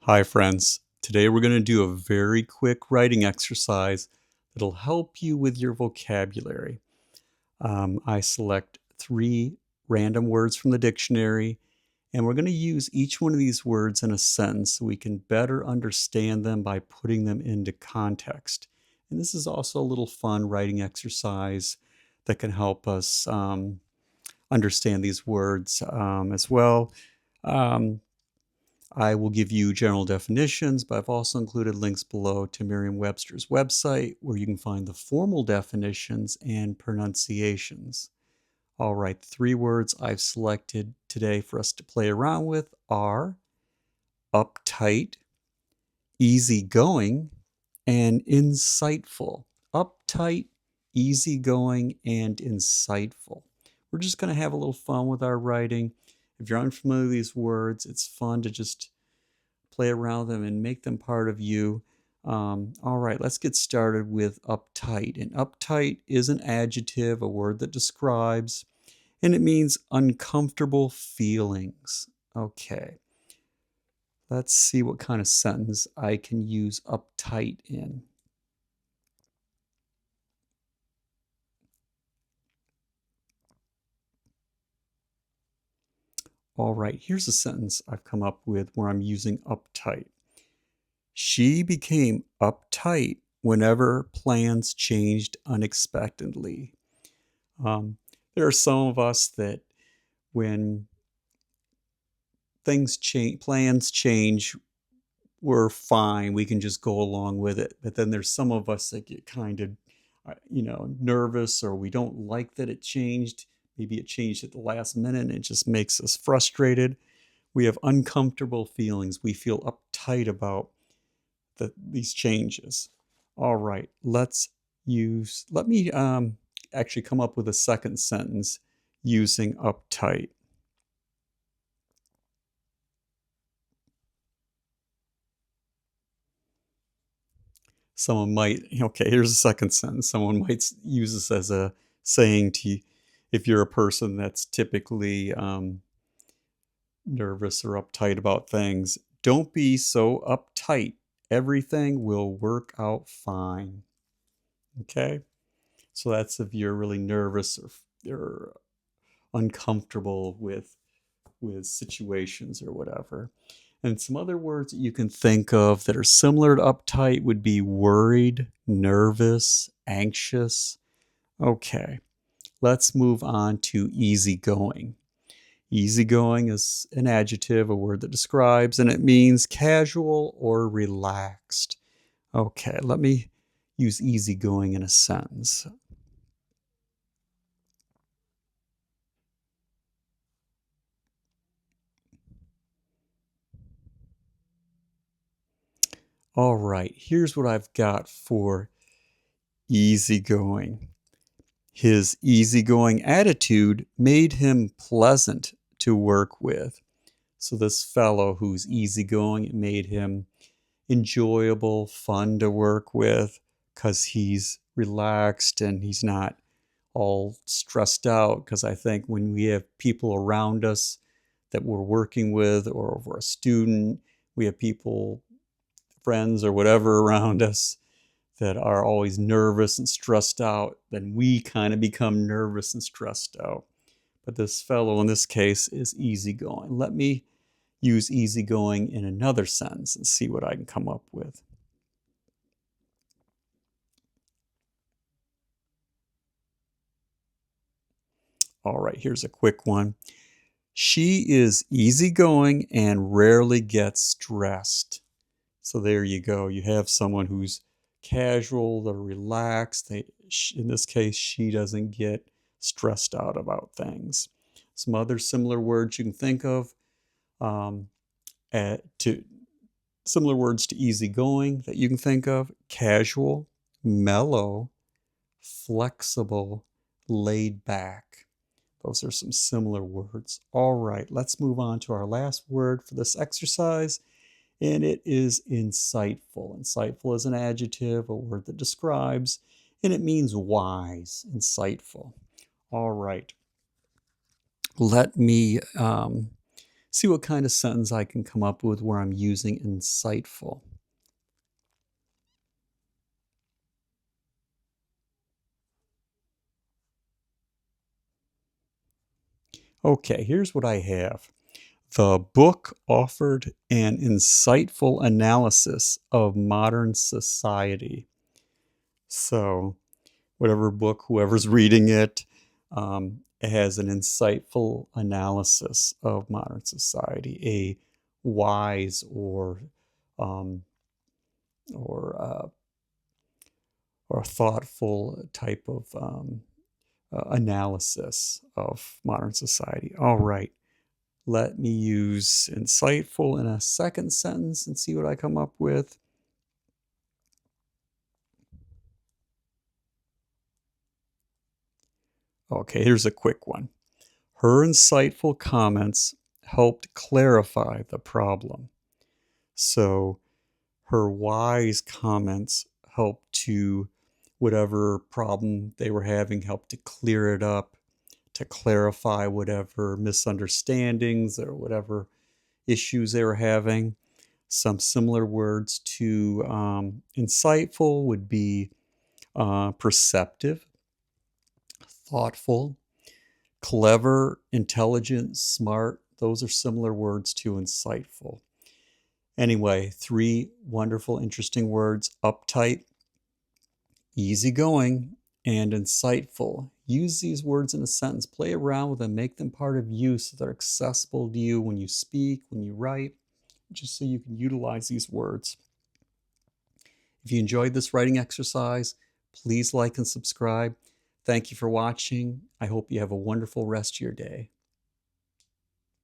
Hi friends, today we're going to do a very quick writing exercise that'll help you with your vocabulary. I select 3 random words from the dictionary, and we're going to use each one of these words in a sentence so we can better understand them by putting them into context. And this is also a little fun writing exercise that can help us understand these words as well. Um, I will give you general definitions, but I've also included links below to Merriam-Webster's website where you can find the formal definitions and pronunciations. All right, 3 words I've selected today for us to play around with are uptight, easygoing, and insightful. Uptight, easygoing, and insightful. We're just going to have a little fun with our writing. If you're unfamiliar with these words, it's fun to just play around them and make them part of you. All right, let's get started with uptight. And uptight is an adjective, a word that describes, and it means uncomfortable feelings. Okay, let's see what kind of sentence I can use uptight in. All right, here's a sentence I've come up with where I'm using uptight. She became uptight whenever plans changed unexpectedly. Um, there are some of us that when things change, plans change, we're fine. We can just go along with it. But then there's some of us that get kind of, nervous, or we don't like that it changed. Maybe it changed at the last minute and it just makes us frustrated. We have uncomfortable feelings. We feel uptight about these changes. All right, let me actually come up with a second sentence using uptight. Someone might, okay, here's a second sentence. Someone might use this as a saying to, if you're a person that's typically nervous or uptight about things, don't be so uptight. Everything will work out fine. Okay? So that's if you're really nervous or you're uncomfortable with situations or whatever. And some other words that you can think of that are similar to uptight would be worried, nervous, anxious. Okay, let's move on to easygoing. Easygoing is an adjective, a word that describes, and it means casual or relaxed. Okay, let me use easygoing in a sentence. All right, here's what I've got for easygoing. His easygoing attitude made him pleasant to work with. So this fellow who's easygoing, it made him enjoyable, fun to work with because he's relaxed and he's not all stressed out. Because I think when we have people around us that we're working with, or if we're a student, we have people, friends or whatever around us that are always nervous and stressed out, then we kind of become nervous and stressed out. But this fellow in this case is easygoing. Let me use easygoing in another sentence and see what I can come up with. All right, here's a quick one. She is easygoing and rarely gets stressed. So there you go. You have someone who's casual, they're relaxed. In this case, she doesn't get stressed out about things. Some other similar words you can think of to similar words to easygoing that you can think of: casual, mellow, flexible, laid back. Those are some similar words. All right, let's move on to our last word for this exercise, and it is insightful. Insightful is an adjective, a word that describes, and it means wise, insightful. All right, let me See what kind of sentence I can come up with where I'm using insightful. Okay, here's what I have. The book offered an insightful analysis of modern society. So, whatever book, whoever's reading it, it has an insightful analysis of modern society, a wise um, or or thoughtful type of analysis of modern society. All right, let me use insightful in a second sentence and see what I come up with. Okay, here's a quick one. Her insightful comments helped clarify the problem. So her wise comments helped to, whatever problem they were having, helped to clear it up, to clarify whatever misunderstandings or whatever issues they were having. Some similar words to insightful would be perceptive, thoughtful, clever, intelligent, smart. Those are similar words to insightful. Anyway, three wonderful, interesting words: uptight, easygoing, and insightful. Use these words in a sentence. Play around with them. Make them part of you so they're accessible to you when you speak, when you write, just so you can utilize these words. If you enjoyed this writing exercise, please like and subscribe. Thank you for watching. I hope you have a wonderful rest of your day.